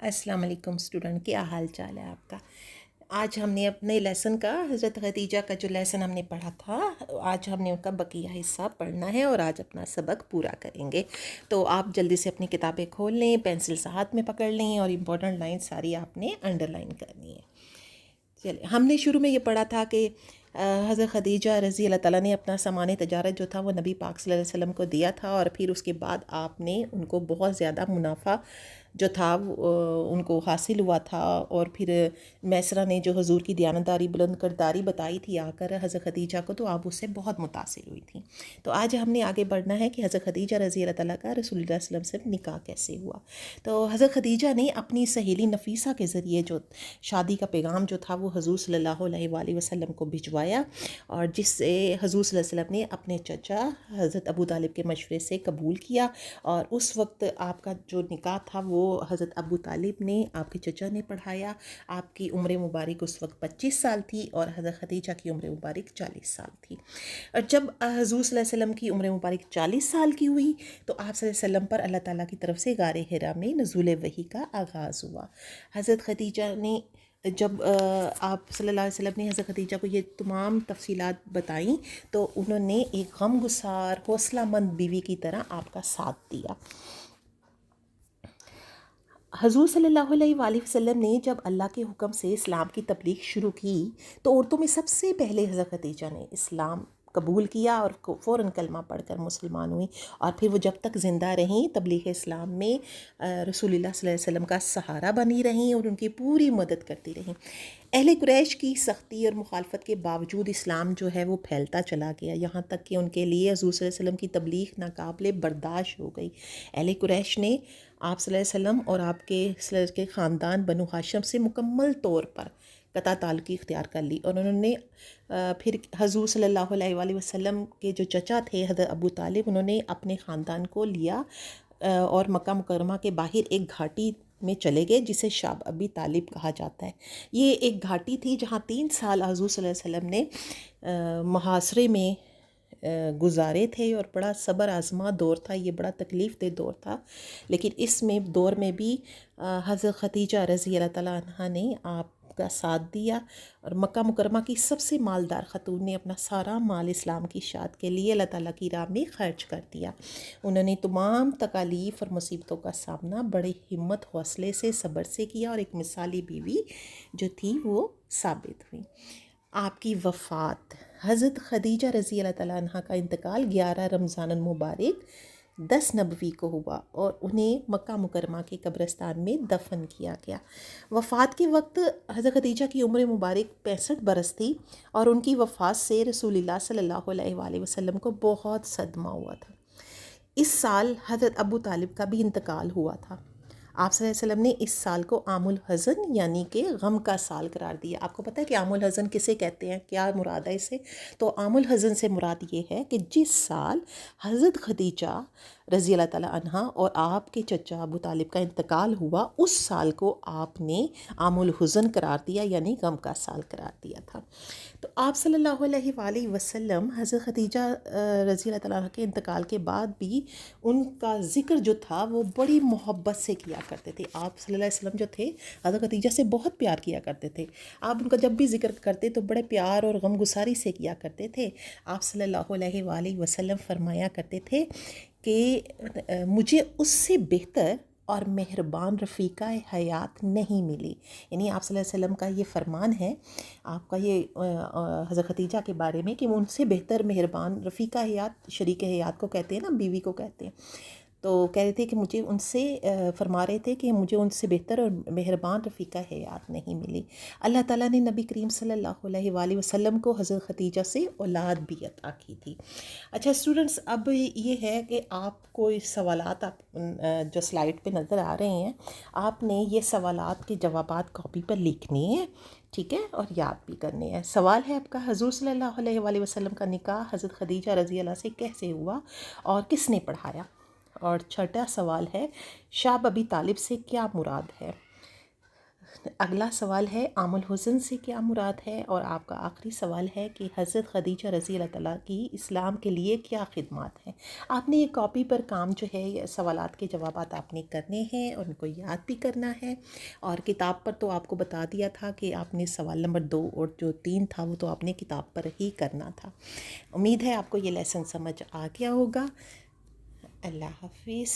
अस्सलाम वालेकुम स्टूडेंट, क्या हाल चाल है आपका। आज हमने अपने लेसन का हज़रत खदीजा का जो लेसन हमने पढ़ा था, आज हमने उनका बकिया हिस्सा पढ़ना है और आज अपना सबक पूरा करेंगे। तो आप जल्दी से अपनी किताबें खोल लें, पेंसिल हाथ में पकड़ लें और इम्पोर्टेंट लाइन सारी आपने अंडरलाइन करनी है। चलिए, हमने शुरू में ये पढ़ा था कि हज़रत खदीजा रज़ी अल्लाह ताला ने अपना सामान तजारत जो था वो नबी पाक सल्लल्लाहु अलैहि वसल्लम को दिया था और फिर उसके बाद आपने उनको बहुत ज़्यादा मुनाफा जो था उनको हासिल हुआ था। और फिर मैसरा ने जो हुजूर की दयानतदारी बुलंद करदारी बताई थी आकर हज़रत खदीजा को, तो आप उससे बहुत मुतासिर हुई थी। तो आज हमने आगे बढ़ना है कि हज़रत खदीजा रज़ी अल्लाह ताला का रसूलुल्लाह सल्लल्लाहु अलैहि वसल्लम से निकाह कैसे हुआ। तो हज़रत खदीजा ने अपनी सहेली नफीसा के ज़रिए जो शादी का पैगाम जो था वो हुजूर सल्लल्लाहु अलैहि वसल्लम को भिजवाया, और जिससे हुजूर सल्लल्लाहु अलैहि वसल्लम ने अपने चचा हज़रत अबू तालिब के मशवरे से कबूल किया। और उस वक्त आपका जो निकाह था वो हज़रत अबू तालिब ने, आपके चचा ने पढ़ाया। आपकी उम्र मुबारक उस वक्त 25 साल थी और हज़रत खदीजा की उम्र मुबारक 40 साल थी। और जब हुजूर सल्लल्लाहु अलैहि वसल्लम की उम्र मुबारक 40 साल की हुई तो आप सल्लल्लाहु अलैहि वसल्लम पर अल्लाह ताला की तरफ से गारे हिरा में नुज़ूल वही का आगाज़ हुआ। हज़रत खदीजा ने जब आप सल्लल्लाहु अलैहि वसल्लम ने हज़रत खदीजा को ये तमाम तफसीलात बताई तो उन्होंने एक गमगुसार हौसलामंद बीवी की तरह आपका साथ दिया। हजूर सल्लल्लाहु अलैहि वसल्लम ने जब अल्लाह के हुक्म से इस्लाम की तबलीग शुरू की तो औरतों में सबसे पहले हज़रत खदीजा ने इस्लाम कबूल किया और फ़ौरन कलमा पढ़कर मुसलमान हुई। और फिर वो जब तक ज़िंदा रहीं तबलीग इस्लाम में रसूलुल्लाह सल्लल्लाहु अलैहि वसल्लम का सहारा बनी रहीं और उनकी पूरी मदद करती रहीं। अहले कुरैश की सख्ती और मुखालफत के बावजूद इस्लाम जो है वो फैलता चला गया, यहाँ तक कि उनके लिए हज़ूर सल्लल्लाहु अलैहि वसल्लम की तबलीग नाकाबिले बर्दाश्त हो गई। अहले कुरैश ने आप सल्लल्लाहु अलैहि वसल्लम और आपके के ख़ानदान बनु हाशिम से मुकम्मल तौर पर कता ताल्लुक़ी इख्तियार कर ली। और उन्होंने फिर हजूर सल्लल्लाहु अलैहि वसल्लम के जो चचा थे हज़रत अबू तालिब, उन्होंने अपने ख़ानदान को लिया और मक्का मुकर्रमा के बाहर एक घाटी में चले गए जिसे शाब अबी तालिब कहा जाता है। ये एक घाटी थी जहाँ 3 साल हजूर सल्लल्लाहु अलैहि वसल्लम ने मुहासरे में गुजारे थे और बड़ा सब्र आज़मा दौर था, ये बड़ा तकलीफ़ दे दौर था। लेकिन इसमें दौर में भी हज़रत खदीजा रज़ी अल्लाह ताला अन्हा ने आपका साथ दिया और मक्का मुकरमा की सबसे मालदार ख़तून ने अपना सारा माल इस्लाम की शात के लिए अल्लाह ताला की राह में ख़र्च कर दिया। उन्होंने तमाम तकालीफ़ और मुसीबतों का सामना बड़े हिम्मत हौसले से सब्र से किया और एक मिसाली बीवी जो थी वो साबित हुई। आपकी वफ़ात, हज़रत खदीजा रज़ी अल्लाह ताला अन्हा का इंतकाल 11 रमज़ान मुबारक 10 नबवी को हुआ और उन्हें मक्का मुकरमा के कब्रिस्तान में दफन किया गया। वफ़ात के वक्त हज़रत खदीजा की उम्र मुबारक 65 बरस थी और उनकी वफ़ात से रसूलुल्लाह सल्लल्लाहु अलैहि वसल्लम को बहुत सदमा हुआ था। इस साल हज़रत अबू तालिब का भी इंतकाल हुआ था। आप सल्लल्लाहु अलैहि वसल्लम ने इस साल को आमुल हज़न यानी कि गम का साल करार दिया। आपको पता है कि आमुल हज़न किसे कहते हैं, क्या मुराद है इससे? तो आमुल हज़न से मुराद ये है कि जिस साल हज़रत खदीजा रज़ी अल्लाह ताला अन्हा और आपके चचा अबू तालिब का इंतकाल हुआ, उस साल को आपने आमुल हुज़न करार दिया यानी गम का साल करार दिया था। तो आप सल्लल्लाहु अलैहि वसल्लम हज़रत खदीजा रज़ी अल्लाह ताला के इंतकाल के बाद भी उनका ज़िक्र जो था वो बड़ी मोहब्बत से किया करते थे। आप सल्लल्लाहु अलैहि वसल्लम जो थे हज़रत खदीजा से बहुत प्यार किया करते थे। आप उनका जब भी ज़िक्र करते तो बड़े प्यार और गमगुसारी से किया करते थे। आप सल्लल्लाहु अलैहि वसल्लम फरमाया करते थे कि मुझे उससे बेहतर और मेहरबान रफ़ीका हयात नहीं मिली। यानी आप सल्लल्लाहु अलैहि वसल्लम का ये फ़रमान है आपका ये हज़रत खदीजा के बारे में कि वो उनसे बेहतर मेहरबान रफ़ीका हयात, शरीक हयात को कहते हैं ना, बीवी को कहते हैं। तो कह रहे थे कि मुझे उनसे फरमा रहे थे कि मुझे उनसे बेहतर और मेहरबान रफ़ीका हयात नहीं मिली। अल्लाह ताला ने नबी करीम सल्लल्लाहु अलैहि वसल्लम को हज़रत खदीजा से औलाद भी अता की थी। अच्छा स्टूडेंट्स, अब ये है कि आपको इस सवालात आप जो स्लाइड पे नज़र आ रहे हैं, आपने ये सवालात के जवाबात कॉपी पर लिखने हैं, ठीक है, और याद भी करने हैं। सवाल है आपका, हज़ूर सल्लल्लाहु अलैहि वसल्लम का निकाह हज़रत खदीजा रज़ी अल्लाह से कैसे हुआ और किसने पढ़ाया? और छठा सवाल है, शाह अबी तालिब से क्या मुराद है? اگلا سوال ہے عام الحسن سے کیا مراد ہے، اور آپ کا آخری سوال ہے کہ حضرت خدیجہ رضی اللہ تعالیٰ کی اسلام کے لیے کیا خدمات ہیں۔ آپ نے یہ کاپی پر کام جو ہے، یہ سوالات کے جوابات آپ نے کرنے ہیں اور ان کو یاد بھی کرنا ہے، اور کتاب پر تو آپ کو بتا دیا تھا کہ آپ نے سوال نمبر 2 اور جو 3 تھا وہ تو آپ نے کتاب پر ہی کرنا تھا۔ امید ہے آپ کو یہ لیسن سمجھ آ گیا ہوگا۔ اللہ حافظ۔